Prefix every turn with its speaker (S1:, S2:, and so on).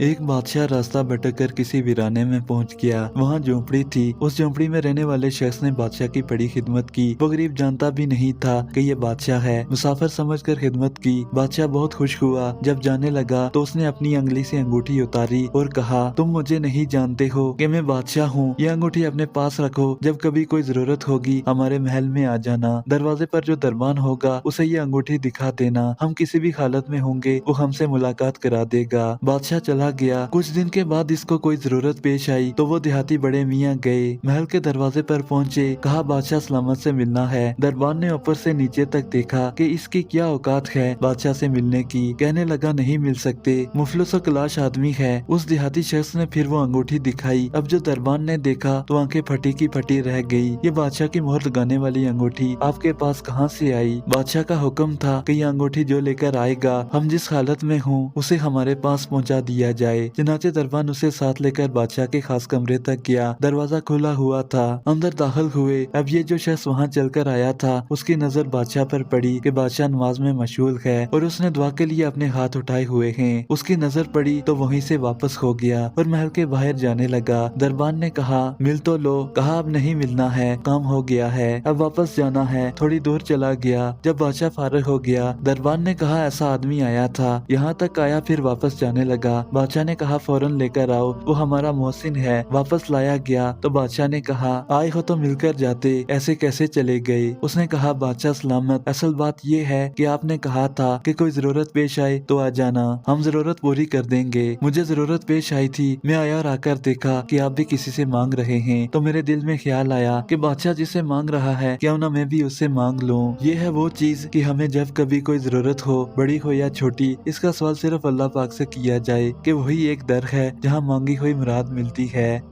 S1: एक बादशाह रास्ता भटक कर किसी वीराने में पहुंच गया। वहाँ झोंपड़ी थी। उस झोंपड़ी में रहने वाले शख्स ने बादशाह की बड़ी खिदमत की। वो गरीब जानता भी नहीं था कि ये बादशाह है। मुसाफिर समझकर खिदमत की। बादशाह बहुत खुश हुआ। जब जाने लगा तो उसने अपनी अंगली से अंगूठी उतारी और कहा, तुम मुझे नहीं जानते हो कि मैं बादशाह हूँ। ये अंगूठी अपने पास रखो, जब कभी कोई जरूरत होगी हमारे महल में आ जाना। दरवाजे पर जो दरबान होगा उसे ये अंगूठी दिखा देना। हम किसी भी हालत में होंगे वो हमसे मुलाकात करा देगा। बादशाह चला गया। कुछ दिन के बाद इसको कोई जरूरत पेश आई तो वो देहाती बड़े मियाँ गए। महल के दरवाजे पर पहुंचे। कहा, बादशाह सलामत से मिलना है। दरबान ने ऊपर से नीचे तक देखा कि इसकी क्या औकात है बादशाह से मिलने की। कहने लगा, नहीं मिल सकते, मुफलिस और कलाश आदमी है। उस देहाती शख्स ने फिर वो अंगूठी दिखाई। अब जो दरबान ने देखा तो आंखें फटी की फटी रह गई। ये बादशाह की मोहर लगाने वाली अंगूठी आपके पास कहाँ से आई? बादशाह का हुक्म था कि ये अंगूठी जो लेकर आएगा हम जिस हालत में हूँ उसे हमारे पास पहुँचा दिया जाए। चनाचे दरबान उसे साथ लेकर बादशाह के खास कमरे तक गया। दरवाजा खुला हुआ था। अंदर दाखिल हुए। अब ये जो शख्स वहाँ चलकर आया था उसकी नजर बादशाह पर पड़ी कि बादशाह नमाज में मशगूल है और उसने दुआ के लिए अपने हाथ उठाए हुए हैं। उसकी नजर पड़ी तो वहीं से वापस हो गया और महल के बाहर जाने लगा। दरबान ने कहा, मिल तो लो। कहा, अब नहीं मिलना है, काम हो गया है, अब वापस जाना है। थोड़ी दूर चला गया। जब बादशाह फारिग हो गया, दरबान ने कहा, ऐसा आदमी आया था, यहाँ तक आया फिर वापस जाने लगा। बादशाह ने कहा, फौरन लेकर आओ, वो हमारा मोहसिन है। वापस लाया गया तो बादशाह ने कहा, आए हो तो मिलकर जाते, ऐसे कैसे चले गए? उसने कहा, बादशाह सलामत, असल बात ये है कि आपने कहा था कि कोई जरूरत पेश आए तो आ जाना, हम जरूरत पूरी कर देंगे। मुझे जरूरत पेश आई थी, मैं आया और आकर देखा कि आप भी किसी से मांग रहे हैं तो मेरे दिल में ख्याल आया कि बादशाह जिसे मांग रहा है क्यों ना मैं भी उससे मांग लूं। ये है वो चीज कि हमें जब कभी कोई जरूरत हो, बड़ी हो या छोटी, इसका सवाल सिर्फ अल्लाह पाक से किया जाए कि वही एक दर है जहाँ मांगी हुई मुराद मिलती है।